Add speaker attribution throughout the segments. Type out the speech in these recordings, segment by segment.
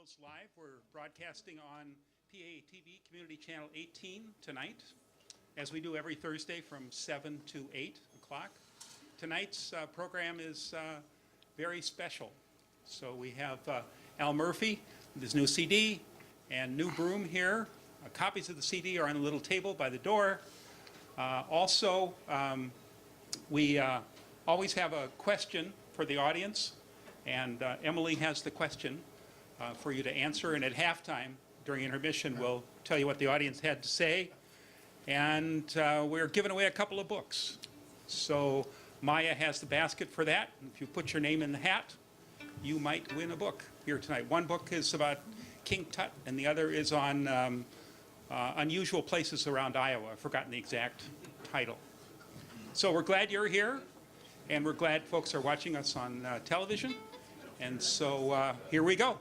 Speaker 1: Meals Live. We're broadcasting on PATV Community Channel 18 tonight, as we do every Thursday from 7 to 8 o'clock. Tonight's program is very special. So we have Al Murphy with his new CD and new Broom here. Copies of the CD are on a little table by the door. Also, we always have a question for the audience, and Emily has the question for you to answer, and at halftime during intermission we'll tell you what the audience had to say. And we're giving away a couple of books. So Maya has the basket for that. If you put your name in the hat, you might win a book here tonight. One book is about King Tut, and the other is on unusual places around Iowa. I've forgotten the exact title. So we're glad you're here, and we're glad folks are watching us on television. And so here we go.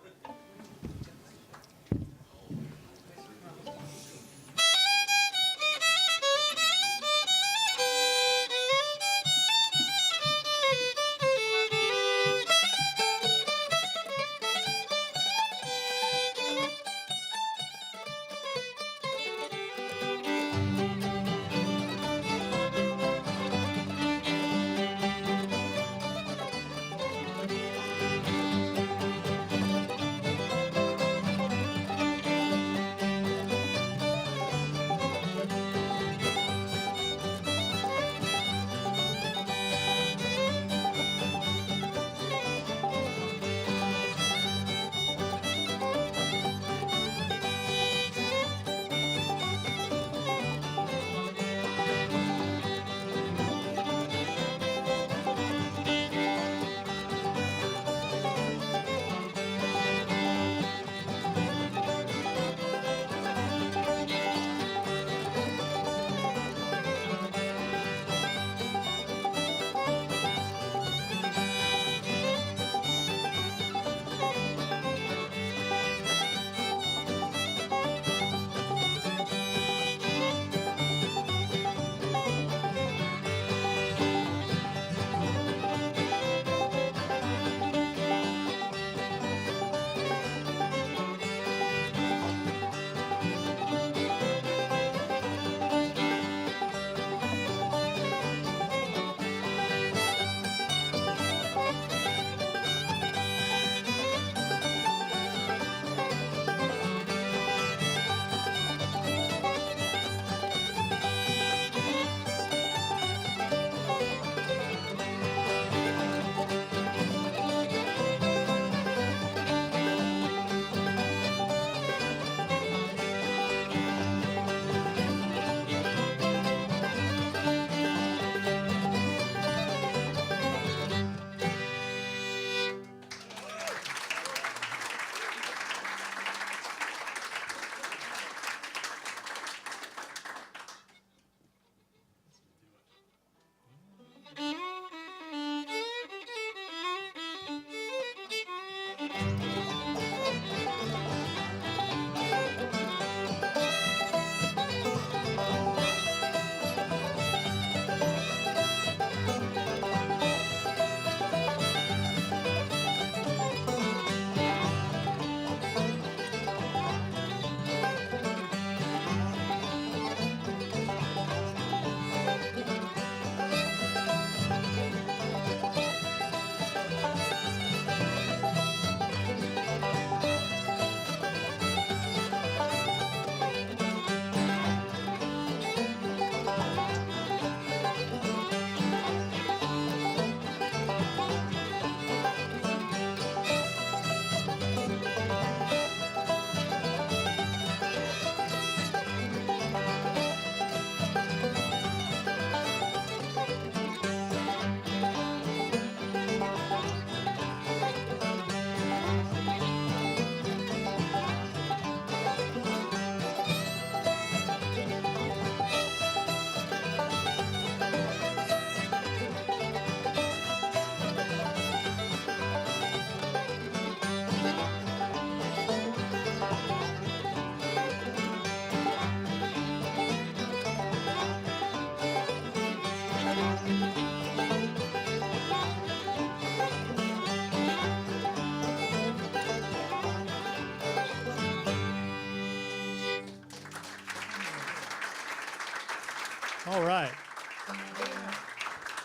Speaker 2: All right.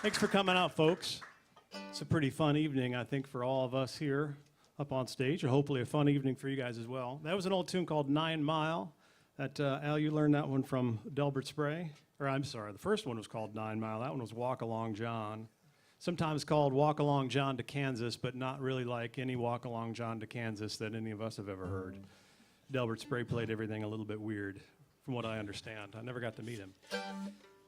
Speaker 2: Thanks for coming out, folks. It's a pretty fun evening, I think, for all of us here up on stage, and hopefully a fun evening for you guys as well. That was an old tune called 9 Mile. Al, you learned that one from Delbert Spray. Or I'm sorry, the first one was called 9 Mile. That one was Walk Along John. Sometimes called Walk Along John to Kansas, but not really like any Walk Along John to Kansas that any of us have ever heard. Delbert Spray played everything a little bit weird, from what I understand. I never got to meet him.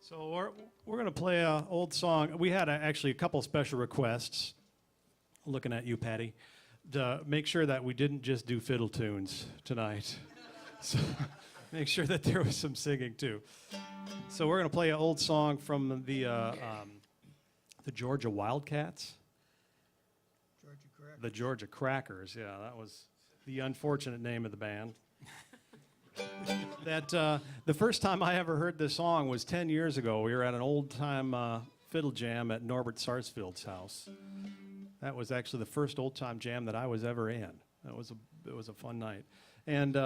Speaker 2: So we're going to play an old song. We had actually a couple special requests, looking at you, Patty, to make sure that we didn't just do fiddle tunes tonight. So make sure that there was some singing, too. So we're going to play an old song from the Georgia Wildcats. The Georgia Crackers, yeah, that was the unfortunate name of the band. The first time I ever heard this song was 10 years ago. We were at an old-time fiddle jam at Norbert Sarsfield's house. That was actually the first old-time jam that I was ever in. It was a fun night. And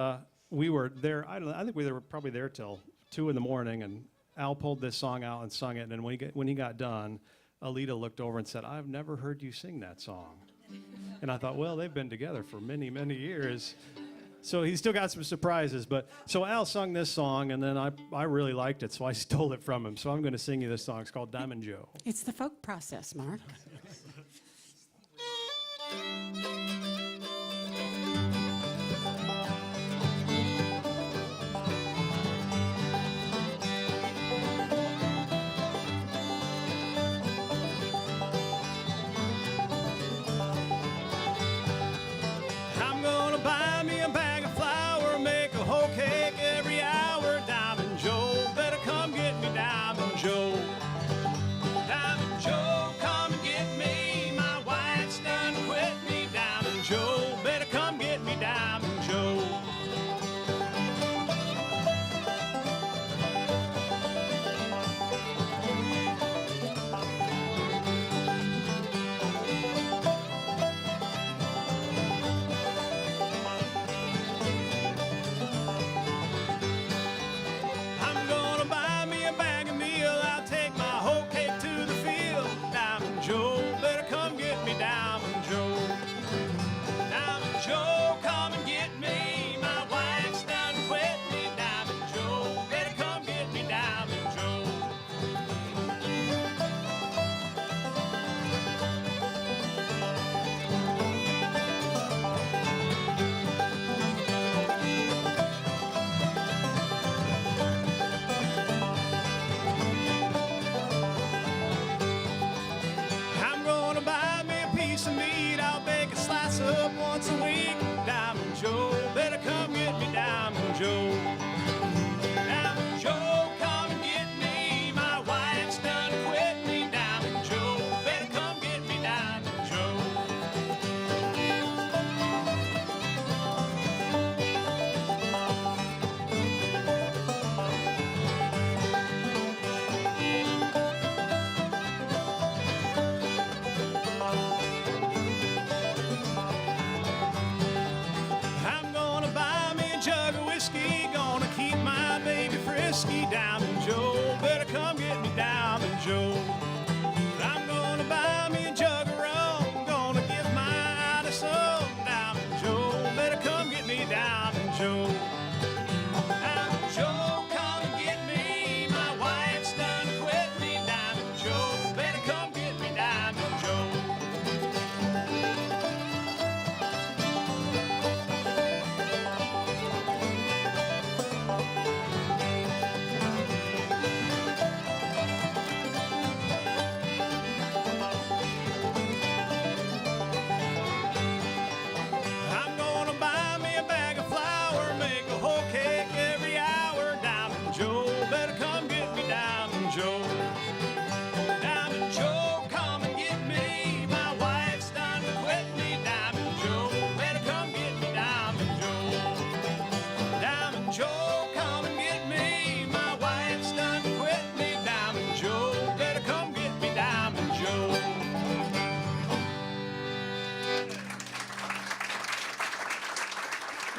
Speaker 2: we were there, I think we were probably there till 2 in the morning, and Al pulled this song out and sung it, and when he got done, Alita looked over and said, "I've never heard you sing that song." And I thought, well, they've been together for many, many years. So he's still got some surprises. So Al sung this song, and then I really liked it, so I stole it from him. So I'm going to sing you this song. It's called Diamond Joe.
Speaker 3: It's the folk process, Mark.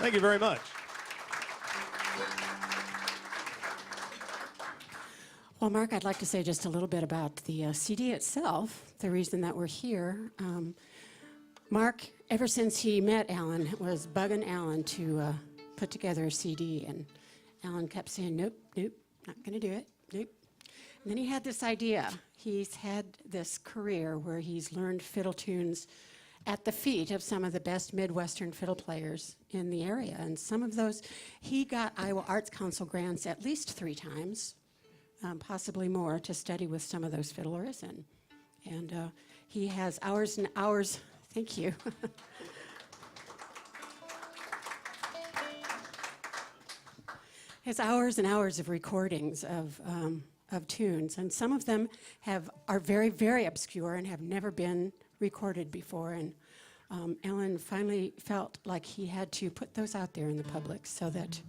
Speaker 2: Thank you very much.
Speaker 3: Well, Well, Mark, I'd like to say just a little bit about the CD itself, the reason that we're here. Mark, ever since he met Alan, was bugging Alan to put together a CD, and Alan kept saying, nope, nope, not going to do it, nope. And then he had this idea. He's had this career where he's learned fiddle tunes at the feet of some of the best Midwestern fiddle players in the area. And some of those, he got Iowa Arts Council grants at least 3 times, possibly more, to study with some of those fiddlers. And he has hours and hours, thank you. Has hours and hours of recordings of tunes, and some of them are very, very obscure and have never been recorded before. And Alan finally felt like he had to put those out there in the public so that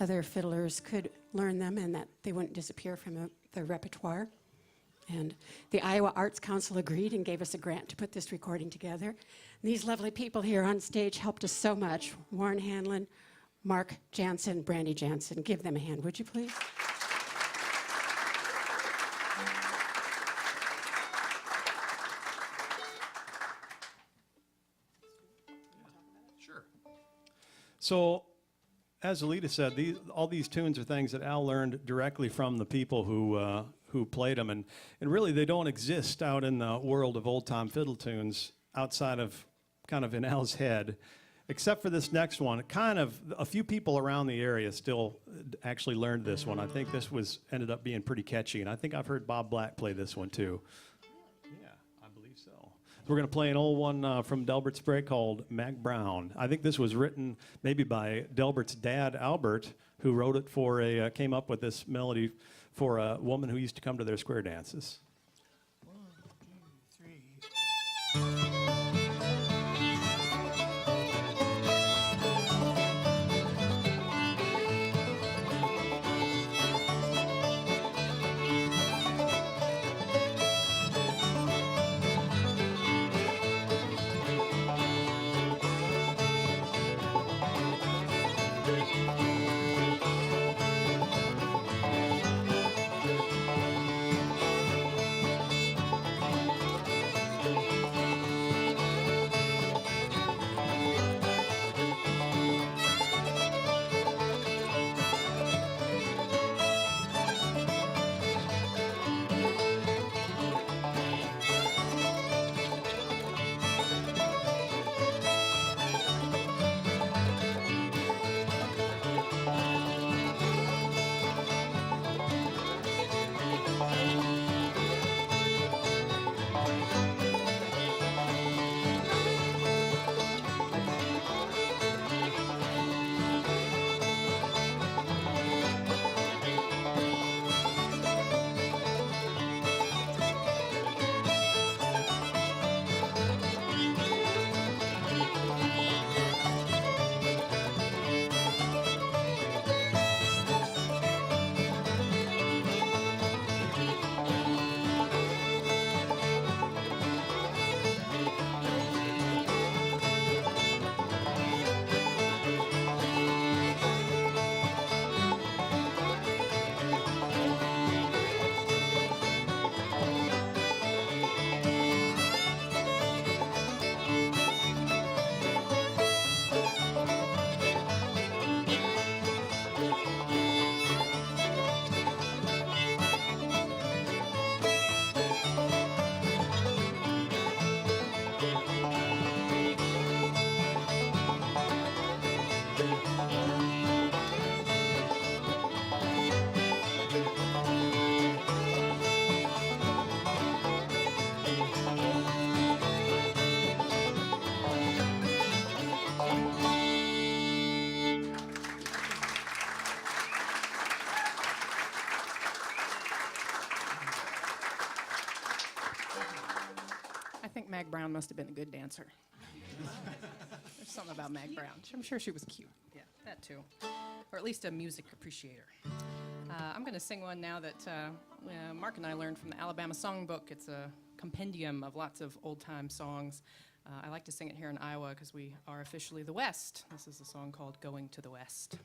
Speaker 3: other fiddlers could learn them and that they wouldn't disappear from the repertoire. And the Iowa Arts Council agreed and gave us a grant to put this recording together. And these lovely people here on stage helped us so much. Warren Hanlon, Mark Jansen, Brandy Jansen. Give them a hand, would you please?
Speaker 2: Sure. So, as Alita said, all these tunes are things that Al learned directly from the people who played them, and really they don't exist out in the world of old-time fiddle tunes outside of kind of in Al's head, except for this next one. Kind of a few people around the area still actually learned this one. I think this ended up being pretty catchy, and I think I've heard Bob Black play this one too. Yeah, I believe so. We're going to play an old one from Delbert Sprague called Mac Brown. I think this was written maybe by Delbert's dad, Albert, who wrote it came up with this melody for a woman who used to come to their square dances.
Speaker 4: 1, 2, 3.
Speaker 5: I think Mag Brown must have been a good dancer. There's something about Mag Brown. I'm sure she was cute. Yeah, that too. Or at least a music appreciator. I'm going to sing one now that Mark and I learned from the Alabama Songbook. It's a compendium of lots of old-time songs. I like to sing it here in Iowa because we are officially the West. This is a song called Going to the West.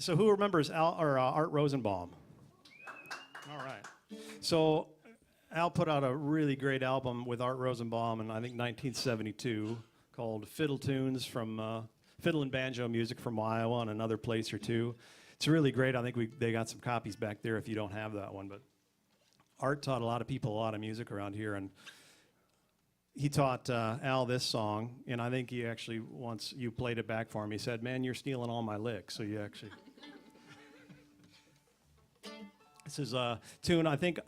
Speaker 2: So who remembers Art Rosenbaum? All right. So Al put out a really great album with Art Rosenbaum in, I think, 1972 called Fiddle Tunes from Fiddle and Banjo Music from Iowa and another place or two. It's really great. I think they got some copies back there if you don't have that one. But Art taught a lot of people a lot of music around here, and he taught Al this song, and I think he actually, once you played it back for him, he said, "Man, you're stealing all my licks." So you actually... This is a tune, I think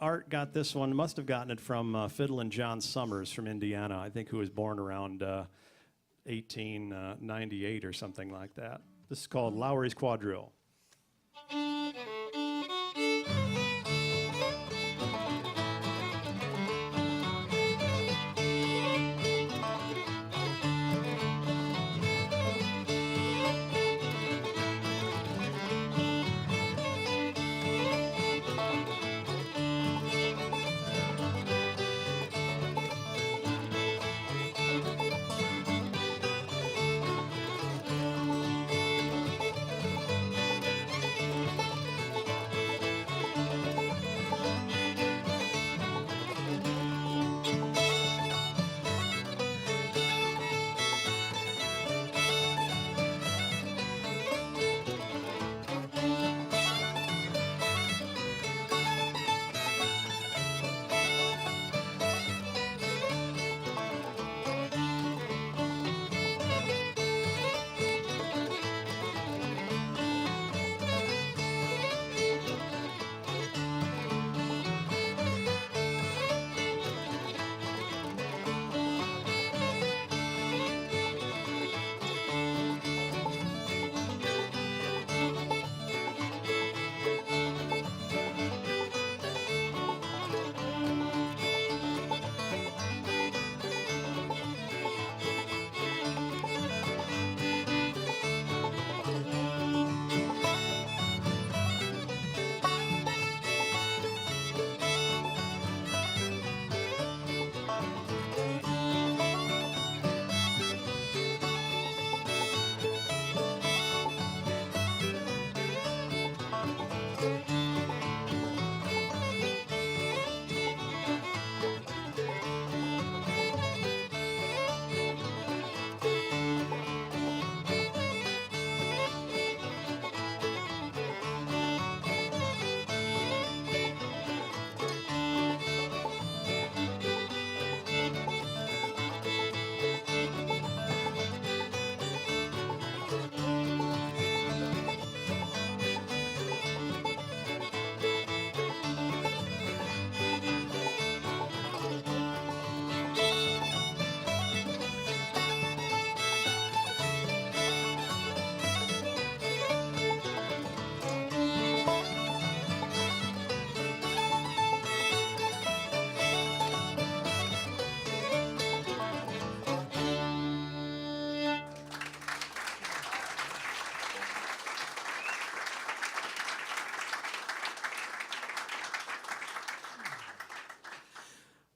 Speaker 2: Art got this one, must have gotten it from Fiddlin' John Summers from Indiana, I think, who was born around 1898 or something like that. This is called Lowry's Quadrille.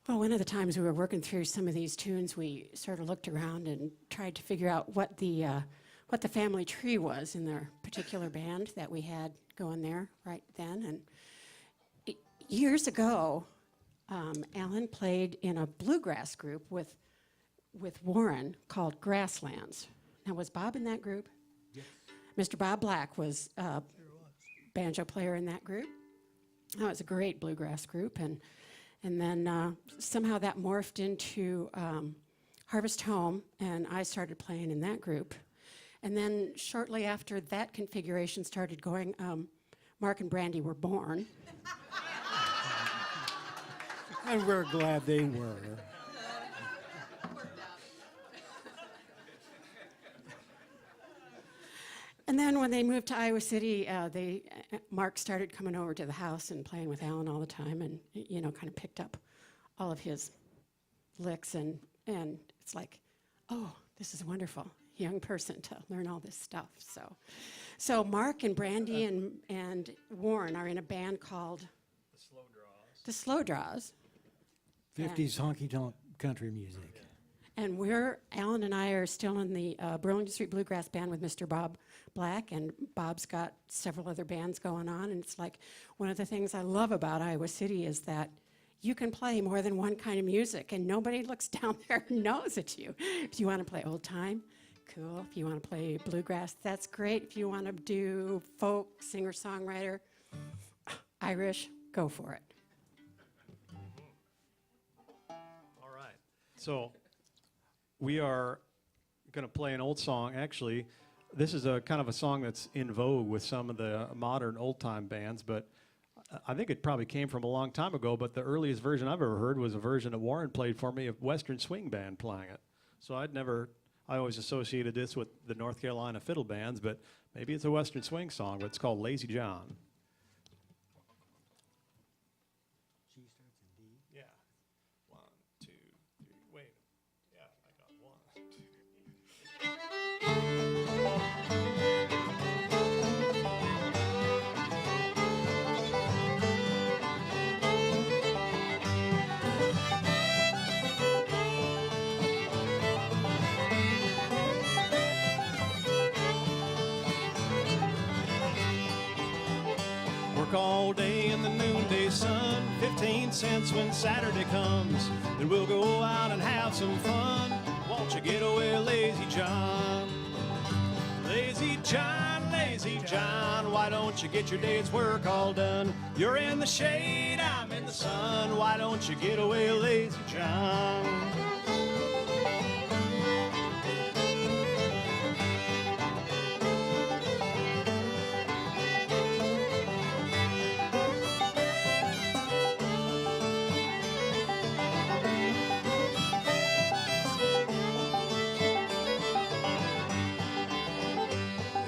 Speaker 3: Well, one of the times we were working through some of these tunes, we sort of looked around and tried to figure out what the family tree was in their particular band that we had going there right then. And years ago, Alan played in a bluegrass group with Warren called Grasslands. Now, was Bob in that group?
Speaker 4: Yes.
Speaker 3: Mr. Bob Black was a banjo player in that group. Oh, it was a great bluegrass group, and then somehow that morphed into Harvest Home, and I started playing in that group. And then shortly after that configuration started going, Mark and Brandy were born.
Speaker 4: And we're glad they were.
Speaker 3: And then when they moved to Iowa City, Mark started coming over to the house and playing with Alan all the time, and kind of picked up all of his licks, and it's like, oh, this is a wonderful young person to learn all this stuff. So Mark and Brandy and Warren are in a band called The Slow Draws.
Speaker 4: 50s honky-tonk country music.
Speaker 3: And Alan and I are still in the Burlington Street Bluegrass Band with Mr. Bob black, and Bob's got several other bands going on. And it's like one of the things I love about Iowa City is that you can play more than one kind of music, and nobody looks down there and knows it's you. If you want to play old time, cool. If you want to play bluegrass, that's great. If you want to do folk, singer-songwriter, Irish, go for it.
Speaker 2: All right. So we are going to play an old song. Actually, this is a kind of a song that's in vogue with some of the modern old-time bands, but I think it probably came from a long time ago, but the earliest version I've ever heard was a version that Warren played for me of Western Swing Band playing it. So I always associated this with the North Carolina fiddle bands, but maybe it's a Western Swing song, but it's called Lazy John.
Speaker 4: She starts in D.
Speaker 2: Yeah. 1, 2, 3, wait. Yeah, I got 1, 2. Work all day in the noonday sun, 15 cents when Saturday comes. Then we'll go out and have some fun. Won't you get away, Lazy John? Lazy John, why don't you get your day's work all done? You're in the shade, I'm in the sun. Why don't you get away, Lazy John?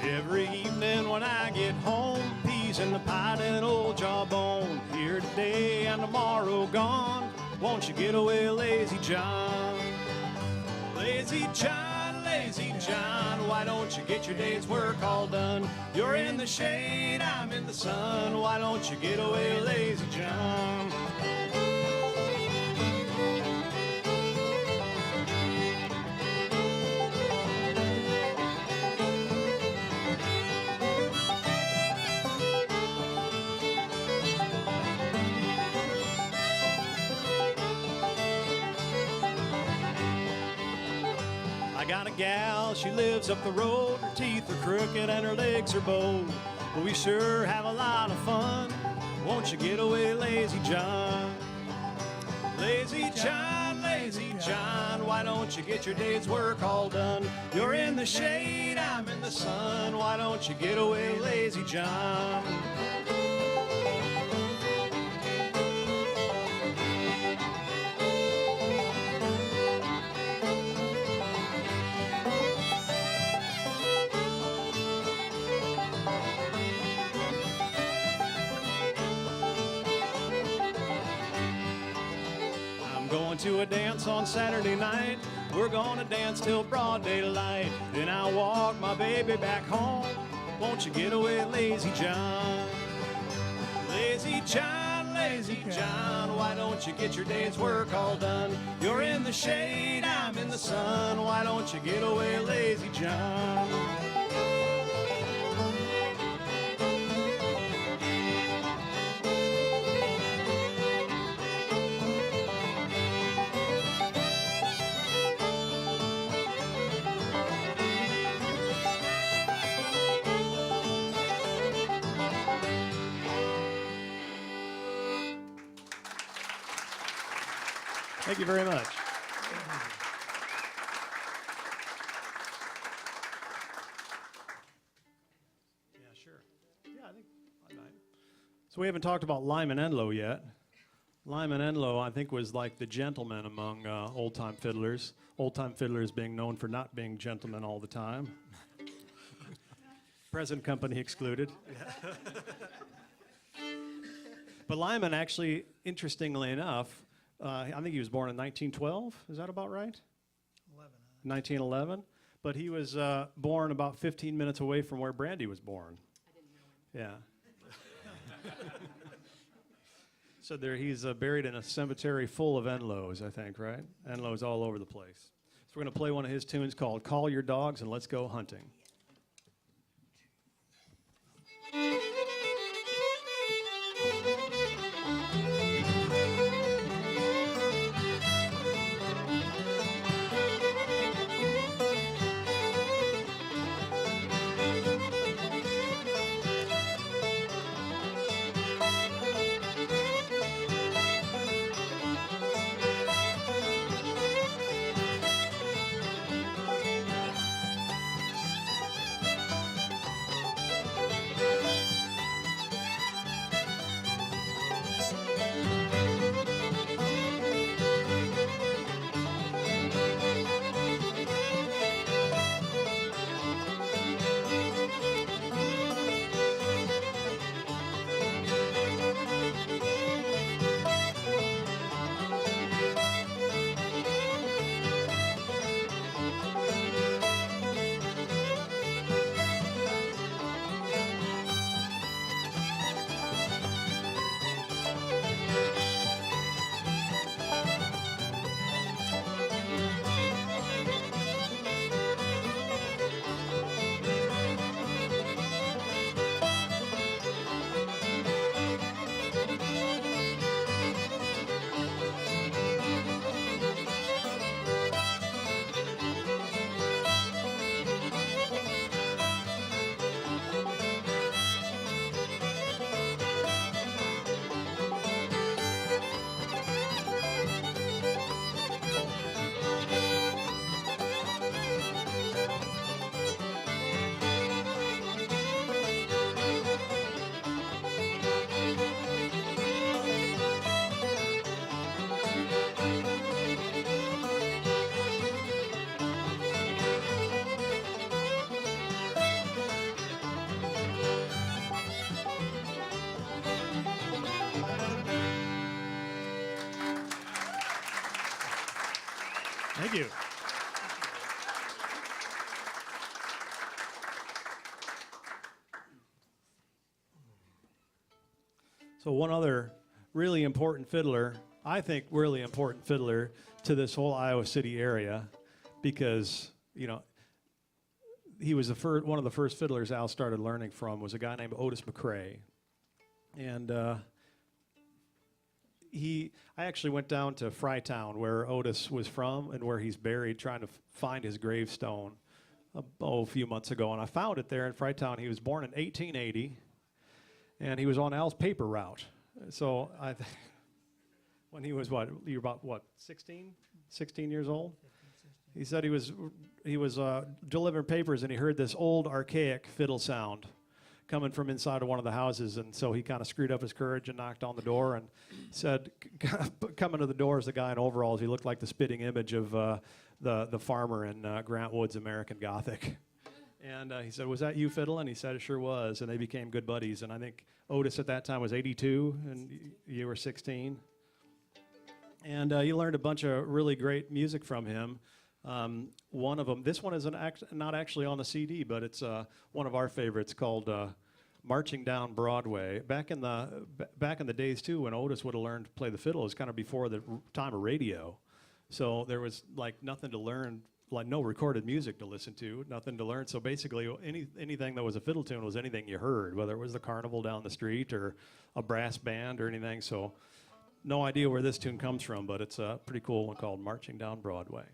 Speaker 2: Every evening when I get home, peas in the pot and old jawbone. Here today and tomorrow gone. Won't you get away, Lazy John? Lazy John, why don't you get your day's work all done? You're in the shade, I'm in the sun. Why don't you get away, Lazy John? I got a gal, she lives up the road. Her teeth are crooked and her legs are bowed. But we sure have a lot of fun. Won't you get away, Lazy John? Lazy John, why don't you get your day's work all done? You're in the shade, I'm in the sun. Why don't you get away, Lazy John? Going to a dance on Saturday night. We're gonna dance till broad daylight. Then I'll walk my baby back home. Won't you get away, Lazy John? Lazy John, why don't you get your day's work all done? You're in the shade, I'm in the sun. Why don't you get away, Lazy John? Thank you very much. Yeah, sure. Yeah, I think I might. So we haven't talked about Lyman Enlow yet. Lyman Enlow, I think, was like the gentleman among old-time fiddlers. Old-time fiddlers being known for not being gentlemen all the time. Present company excluded. But Lyman actually, interestingly enough, I think he was born in 1912. Is that about right? 1911. But he was born about 15 minutes away from where Brandy was born.
Speaker 5: I didn't know him.
Speaker 2: Yeah. So there, he's buried in a cemetery full of Enlows, I think, right? Enlows all over the place. So we're going to play one of his tunes called Call Your Dogs and Let's Go Hunting. Thank you. So one other really important fiddler, I think really important fiddler to this whole Iowa City area, because, you know, he was one of the first fiddlers Al started learning from, was a guy named Otis McCrae. And I actually went down to Frytown, where Otis was from and where he's buried, trying to find his gravestone a few months ago. And I found it there in Frytown. He was born in 1880, and he was on Al's paper route. So when he was you were about what, 16 years old? He said he was delivering papers, and he heard this old archaic fiddle sound coming from inside of one of the houses, and so he kind of screwed up his courage and knocked on the door and said, coming to the door is the guy in overalls. He looked like the spitting image of the farmer in Grant Wood's American Gothic. And he said, "Was that you fiddling?" He said, "It sure was." And they became good buddies. And I think Otis at that time was 82, and you were 16. And you learned a bunch of really great music from him. One of them, this one is not actually on the CD, but it's one of our favorites called "Marching Down Broadway." Back in the days too, when Otis would have learned to play the fiddle, it was kind of before the time of radio, so there was like nothing to learn, like no recorded music to listen to, nothing to learn. So basically, anything that was a fiddle tune was anything you heard, whether it was the carnival down the street or a brass band or anything. So, no idea where this tune comes from, but it's a pretty cool one called "Marching Down Broadway."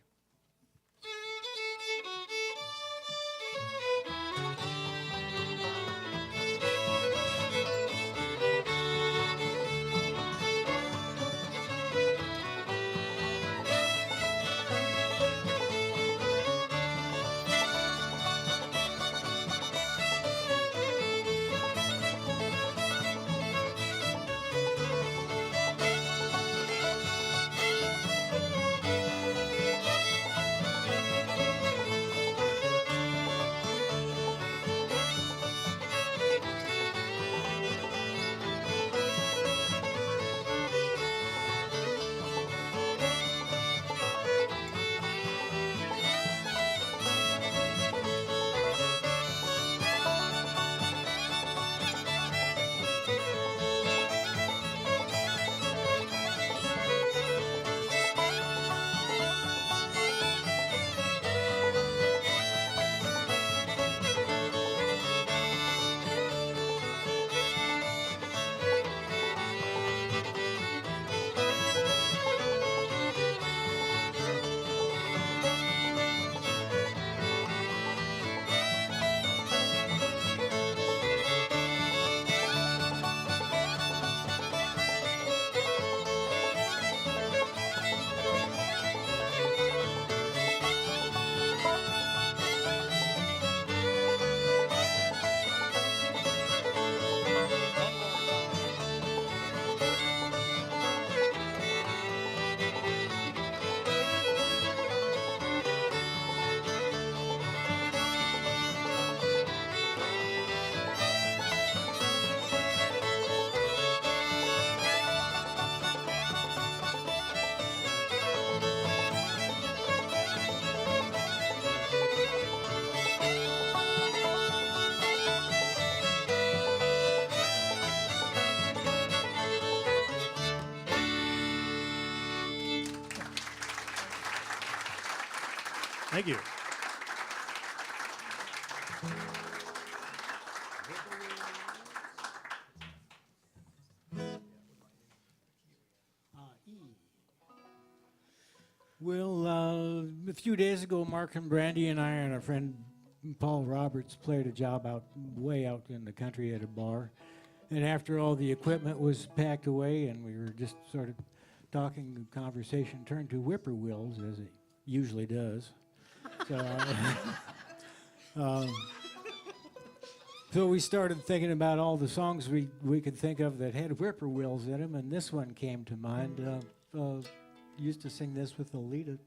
Speaker 2: Thank you.
Speaker 4: Well, a few days ago, Mark and Brandy and I and our friend Paul Roberts played a job way out in the country at a bar. And after all the equipment was packed away and we were just sort of talking, the conversation turned to whippoorwills, as it usually does. So we started thinking about all the songs we could think of that had whippoorwills in them, and this one came to mind. Used to sing this with Alita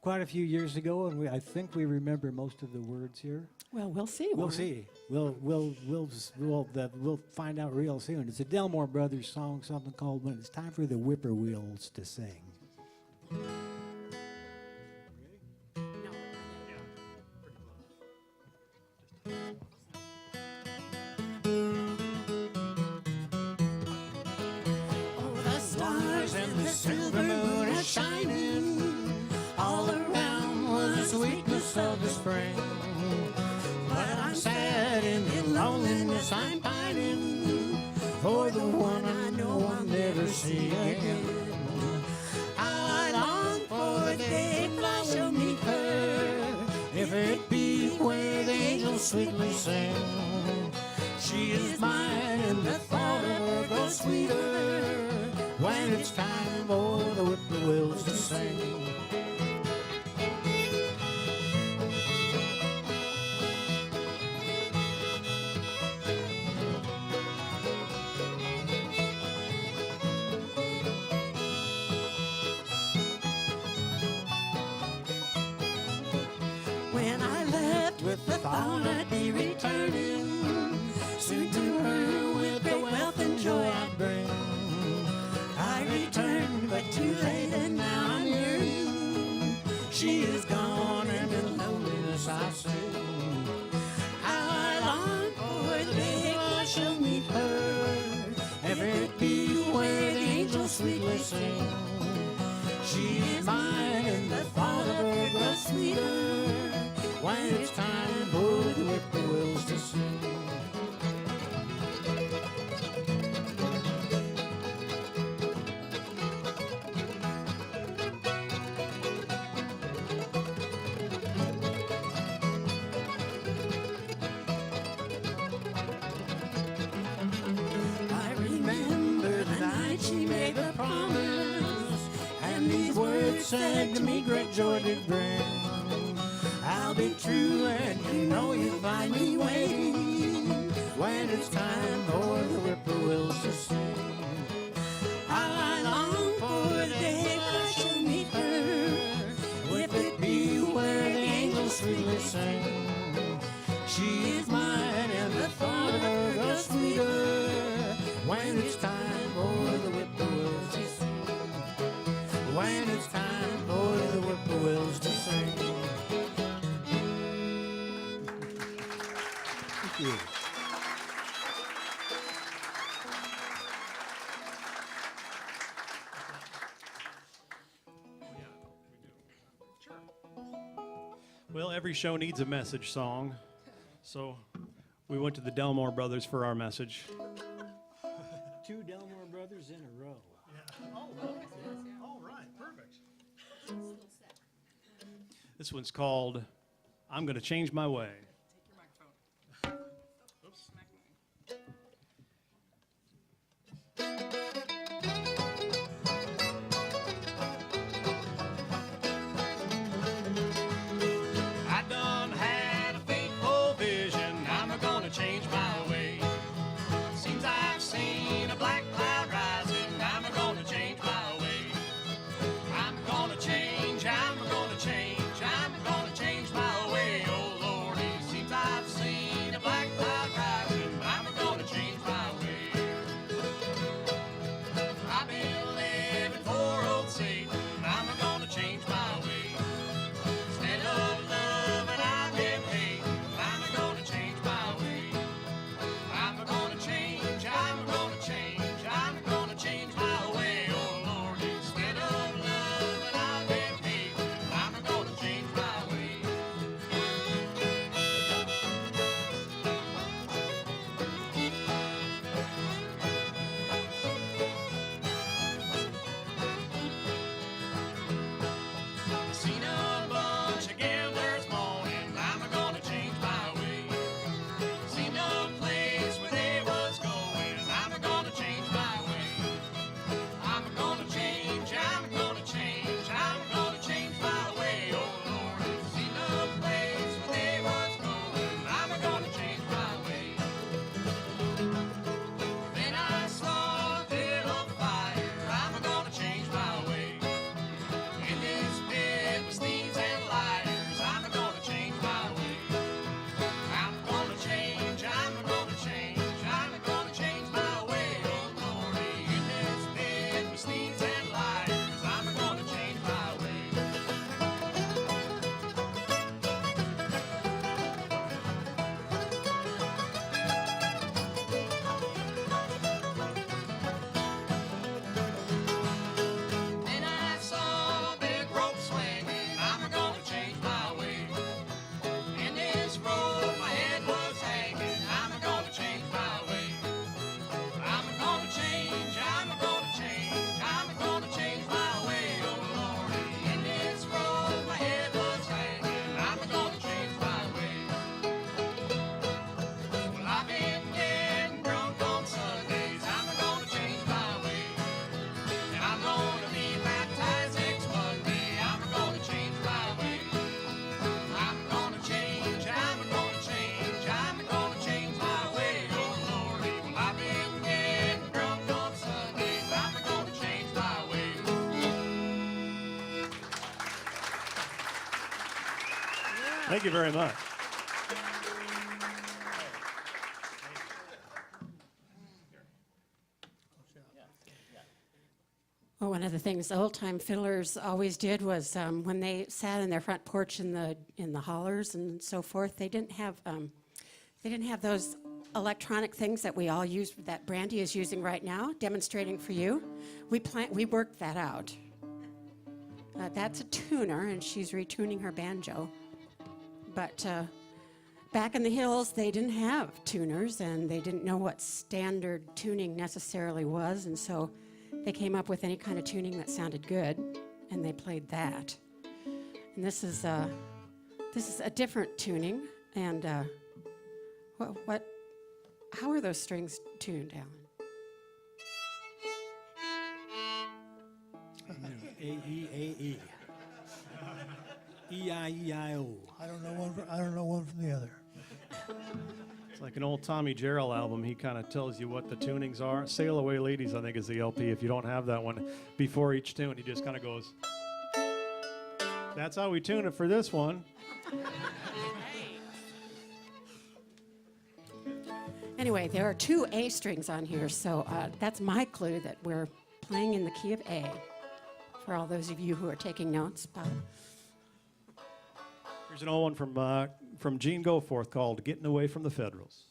Speaker 4: quite a few years ago, and I think we remember most of the words here.
Speaker 3: Well, we'll see.
Speaker 4: We'll see. We'll find out real soon. It's a Delmore Brothers song, something called "When It's Time for the Whippoorwills to Sing." Ready? silver moon is shining. All around was the sweetness of the spring. But I'm sad in the loneliness, I'm pining for the one I know I'll never see again. I long for the day when I shall meet her, if it be where the angels sweetly sing. She is mine and the thought of her grows sweeter when it's time for the whippoorwills to sing. When I left with the thought I'd be returning soon to her with the wealth and joy I'd bring, I returned but too late and now I'm yearning. She is gone and in loneliness I sing. How I long for the day when I shall meet her, if it be where the angels sweetly sing. She is mine and the thought of her grows sweeter when it's time for the whippoorwills to sing. I remember the night she made the promise, and these words said to me great joy did bring. I'll be true and you know you'll find me waiting when it's time for the whippoorwills to sing. I long for the day when I shall meet her, if it be where the angels sweetly sing. She is mine and the thought of her grows sweeter when it's time for the whippoorwills to sing. When it's time for the whippoorwills to sing. Thank you.
Speaker 2: Well, every show needs a message song, so we went to the Delmore Brothers for our message.
Speaker 4: Two Delmore brothers in a row.
Speaker 2: All right, perfect. This one's called I'm Gonna Change My Way.
Speaker 5: Take your microphone. Oops. Smack me.
Speaker 2: I done had a fateful vision, I'm gonna change my way. Seems I've seen a black cloud rising, I'm gonna change my way. I'm gonna change, I'm gonna change, I'm gonna change my way. Oh Lord, He's Thank you very much.
Speaker 3: Well, one of the things the old-time fiddlers always did was when they sat in their front porch in the hollers and so forth, they didn't have those electronic things that we all use, that Brandy is using right now, demonstrating for you. We worked that out. That's a tuner, and she's retuning her banjo. But back in the hills, they didn't have tuners, and they didn't know what standard tuning necessarily was, and so they came up with any kind of tuning that sounded good, and they played that. And this is a different tuning, and how are those strings tuned, Alan?
Speaker 4: A-E-A-E. E-I-E-I-O.
Speaker 6: I don't know one from the other.
Speaker 2: It's like an old Tommy Jarrell album. He kind of tells you what the tunings are. Sail Away Ladies, I think, is the LP. If you don't have that one, before each tune, he just kind of goes. That's how we tune it for this one.
Speaker 3: Anyway, there are 2 A strings on here, so that's my clue that we're playing in the key of A. For all those of you who are taking notes, Bob.
Speaker 2: Here's an old one from Gene Goforth called Getting Away from the Federals.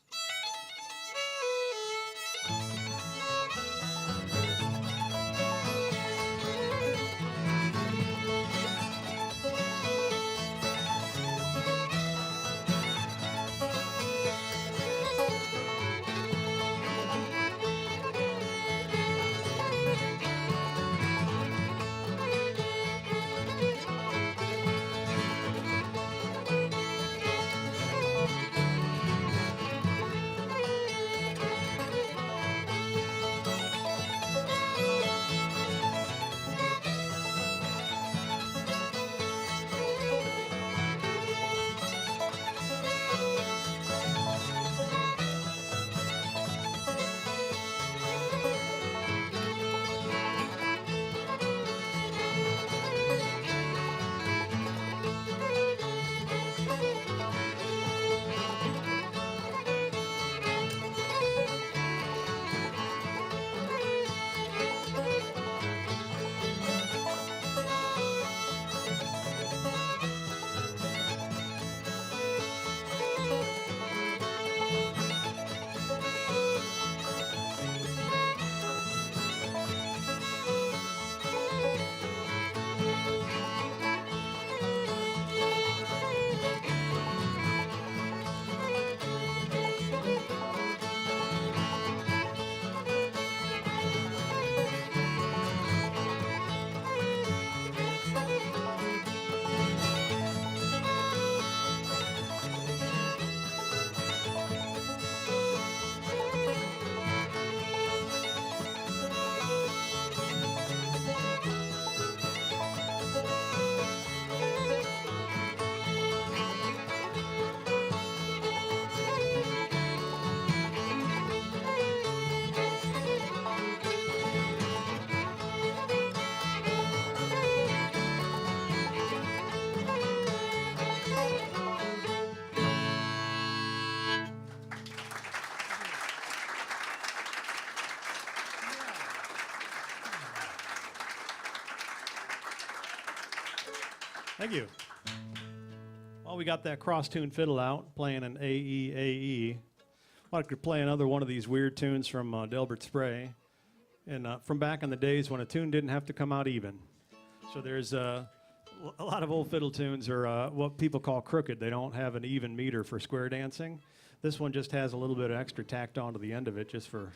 Speaker 2: Thank you. Well, we got that cross-tune fiddle out, playing an A-E-A-E. I could play another one of these weird tunes from Delbert Spray, and from back in the days when a tune didn't have to come out even. So there's a lot of old fiddle tunes are what people call crooked. They don't have an even meter for square dancing. This one just has a little bit of extra tacked onto the end of it just for...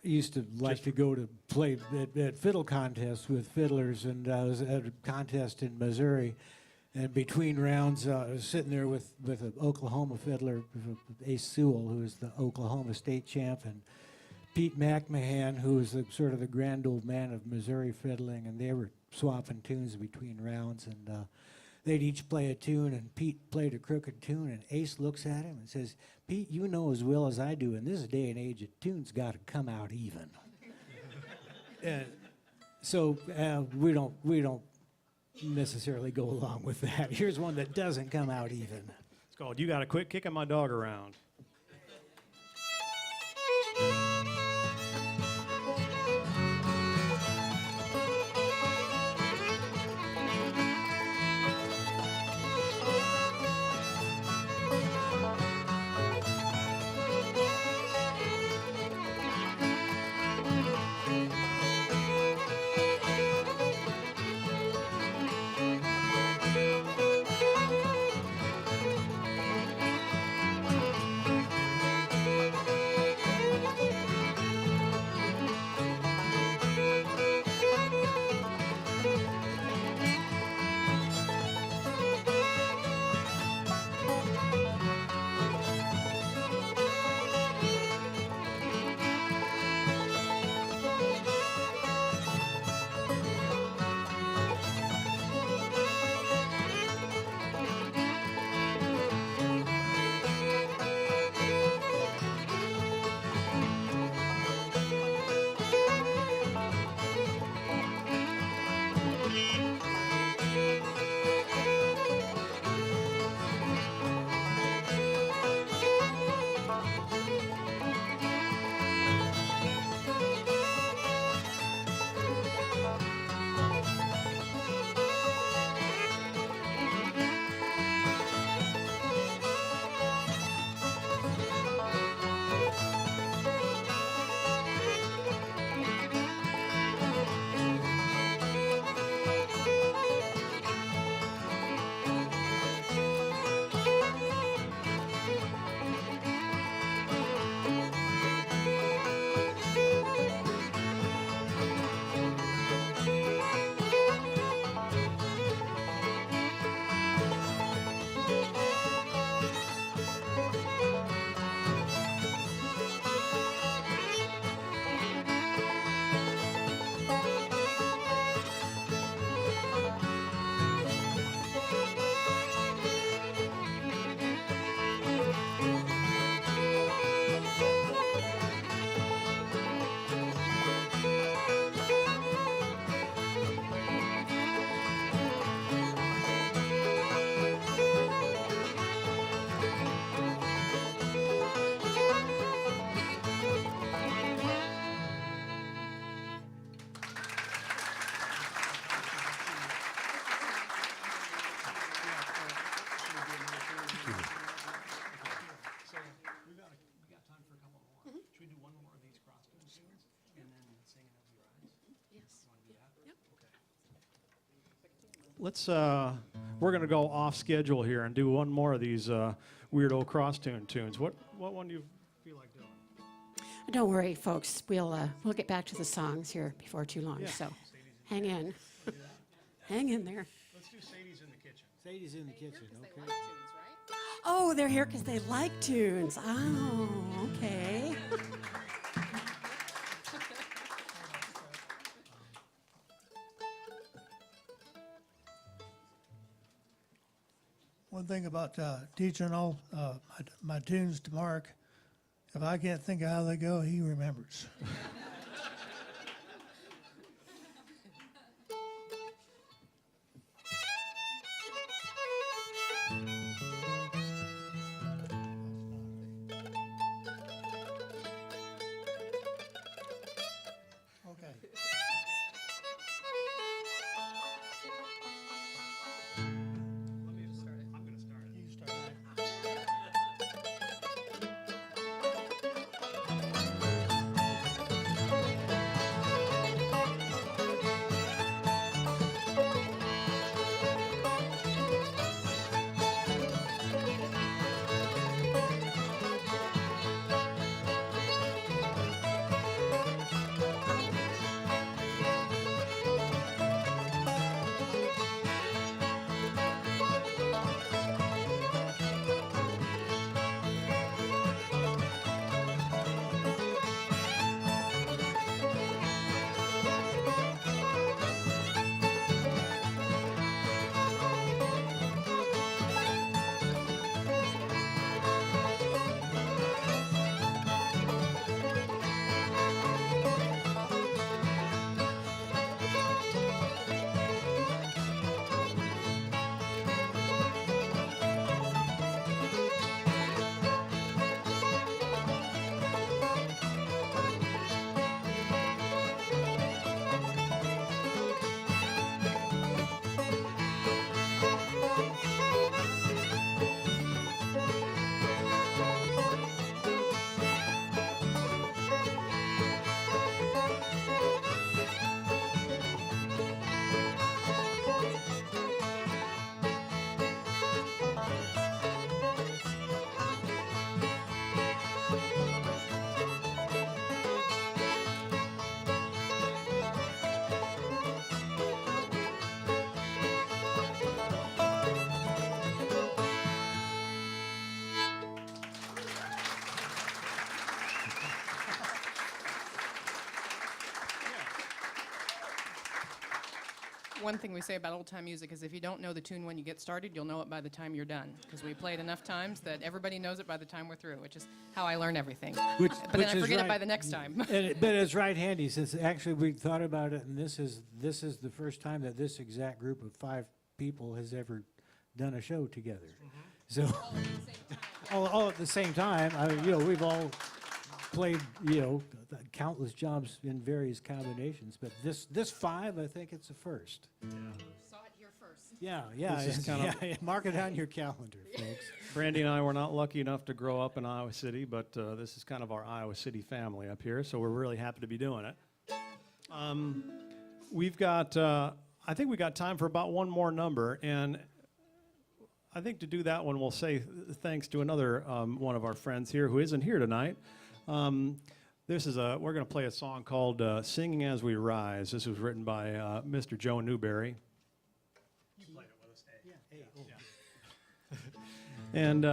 Speaker 4: I used to like to go to play at fiddle contests with fiddlers, and I was at a contest in Missouri. And between rounds, I was sitting there with an Oklahoma fiddler, Ace Sewell, who was the Oklahoma state champ, and Pete McMahon, who was sort of the grand old man of Missouri fiddling, and they were swapping tunes between rounds, and they'd each play a tune, and Pete played a crooked tune, and Ace looks at him and says, "Pete, you know as well as I do, in this day and age, a tune's got to come out even." And so we don't necessarily go along with that. Here's one that doesn't come out even.
Speaker 2: called You Gotta Quit Kicking My Dog Around. So we got time for a couple more. Should we do one more of these cross tunes and then sing Of Your Eyes?
Speaker 3: Yes.
Speaker 2: Want to do that? Yep. Okay. Let's we're gonna go off schedule here and do one more of these weirdo cross tune tunes. What one do you feel like doing?
Speaker 3: Don't worry, folks. We'll get back to the songs here before too long.
Speaker 2: Yeah.
Speaker 3: So hang in. Hang in there.
Speaker 2: Let's do Sadie's in the Kitchen.
Speaker 4: Sadie's in the kitchen,
Speaker 5: They
Speaker 4: okay.
Speaker 5: like tunes, right?
Speaker 3: Oh, they're here because they like tunes. Oh, okay.
Speaker 6: One thing about teaching all my tunes to Mark, if I can't think of how they go, he remembers. Okay.
Speaker 2: Let me start it. I'm gonna start it.
Speaker 6: You start.
Speaker 5: One thing we say about old-time music is if you don't know the tune when you get started, you'll know it by the time you're done. Because we play it enough times that everybody knows it by the time we're through, which is how I learn everything.
Speaker 4: Which,
Speaker 5: But then I forget it by the next time.
Speaker 4: but it's right handy, since actually we thought about it, and this is the first time that this exact group of 5 people has ever done a show together. So, all at the same time. I mean, we've all played, countless jobs in various combinations, but this 5, I think it's the first.
Speaker 5: Saw it here first.
Speaker 4: Yeah,
Speaker 2: This is kind of-
Speaker 4: mark it on your calendar, folks.
Speaker 2: Brandy and I were not lucky enough to grow up in Iowa City, but this is kind of our Iowa City family up here, so we're really happy to be doing it. We've got, I think we got time for about one more number, and I think to do that one, we'll say thanks to another one of our friends here who isn't here tonight. We're going to play a song called "Singing as We Rise." This was written by Mr. Joe Newberry. You played it with us, Dave. And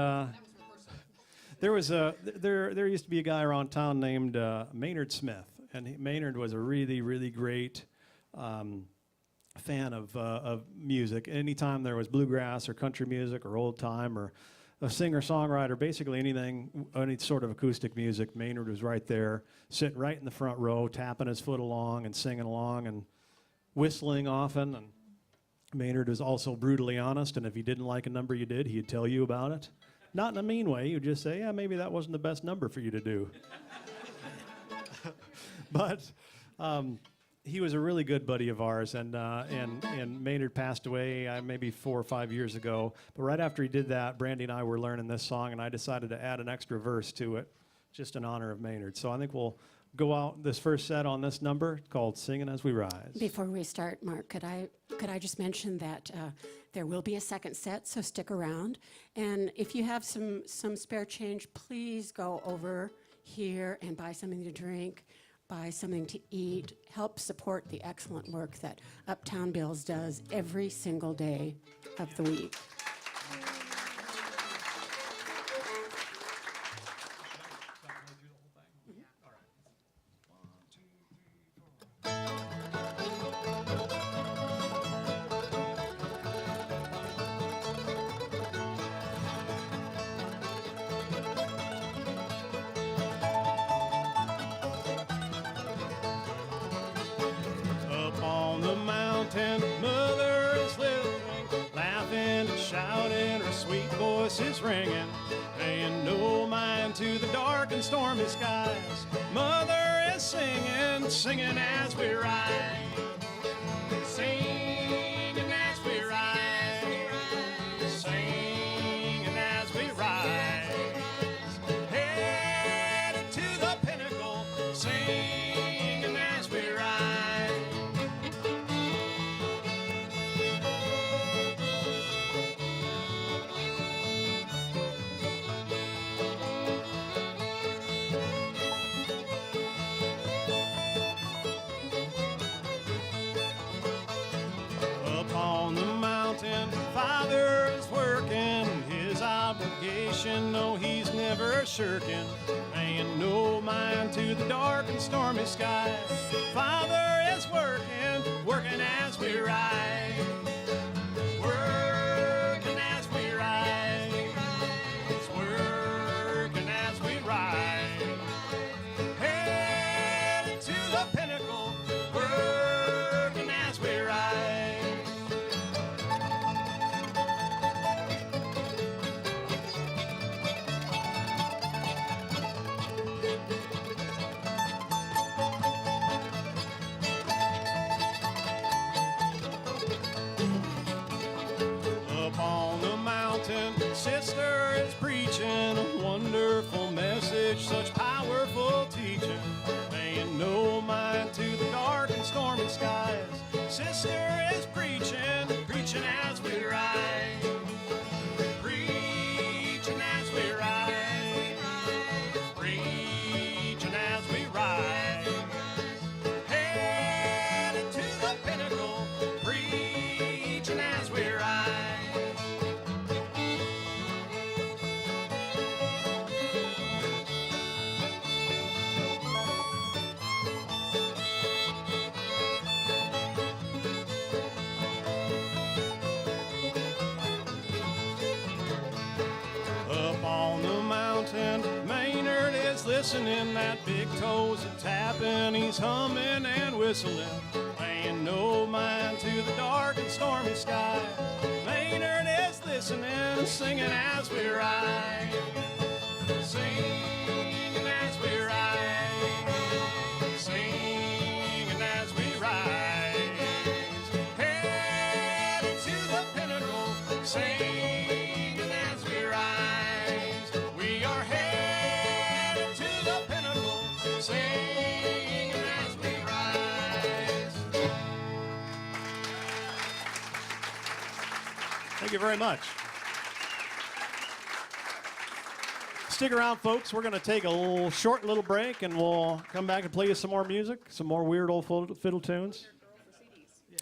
Speaker 2: there used to be a guy around town named Maynard Smith, and Maynard was a really, really great fan of music. Anytime there was bluegrass or country music or old time or a singer-songwriter, basically anything, any sort of acoustic music, Maynard was right there, sitting right in the front row, tapping his foot along and singing along and whistling often. And Maynard was also brutally honest, and if he didn't like a number you did, he'd tell you about it. Not in a mean way. He'd just say, yeah, maybe that wasn't the best number for you to do. But he was a really good buddy of ours, and Maynard passed away maybe 4 or 5 years ago. But right after he did that, Brandy and I were learning this song, and I decided to add an extra verse to it, just in honor of Maynard. So I think we'll go out this first set on this number called "Singing as We Rise."
Speaker 3: Before we start, Mark, could I just mention that there will be a second set, so stick around. And if you have some spare change, please go over here and buy something to drink, buy something to eat, help support the excellent work that Uptown Bills does every single day of the week.
Speaker 2: Up on the mountain, mother is living, laughing and shouting, her sweet voice is ringing, paying no mind to the dark and stormy skies. Mother is singing, singing as we ride, singing as we ride, singing as we rise, headed to the pinnacle, singing as we ride. Up on the mountain, Father is working his obligation. No, he's never shirking, paying no mind to the dark and stormy skies. Father is working, working as we ride, working as we ride, he's working as we ride, headed to the pinnacle, working as we ride. Up on the mountain, sister is preaching a wonderful message, such powerful teaching, paying no mind to the dark and stormy skies. Sister is preaching, preaching as we ride, preaching as we ride, preaching as we ride, headed to the pinnacle, preaching as we ride. listening, that big toes a tapping, he's humming and whistling, paying no mind to the dark and stormy sky. Maynard is listening, singing as we ride, singing as we ride, singing as we rise, headed to the pinnacle, singing as we rise. We are headed to the pinnacle, singing as we rise. Thank you very much. Stick around, folks. We're going to take a short little break, and we'll come back and play you some more music, some more weird old fiddle tunes.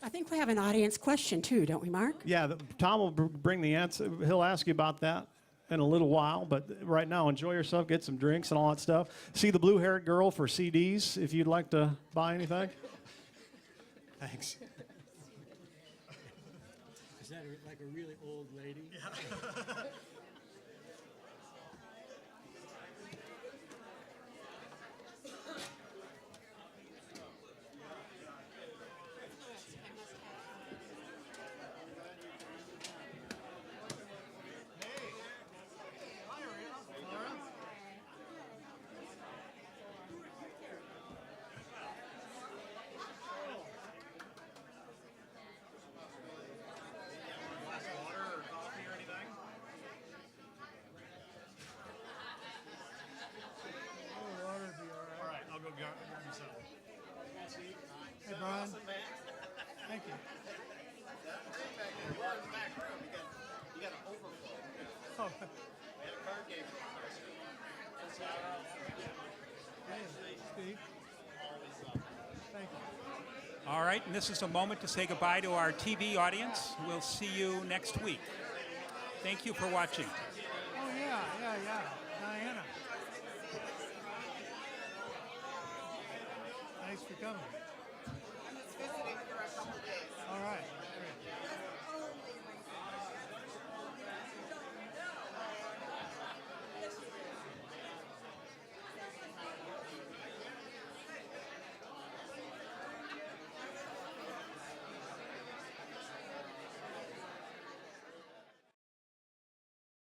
Speaker 3: I think we have an audience question too, don't we, Mark?
Speaker 2: Yeah, Tom will bring the answer. He'll ask you about that in a little while, but right now, enjoy yourself, get some drinks and all that stuff. See the blue-haired girl for CDs if you'd like to buy anything. Thanks.
Speaker 4: Is that like a really old lady?
Speaker 6: Hey, Brian. Thank you.
Speaker 7: You got an overflow.
Speaker 6: Oh,
Speaker 7: We had a card game.
Speaker 6: hey, Steve. Thank you.
Speaker 1: All right, and this is a moment to say goodbye to our TV audience. We'll see you next week. Thank you for watching.
Speaker 6: Oh, yeah. Diana. Thanks for coming.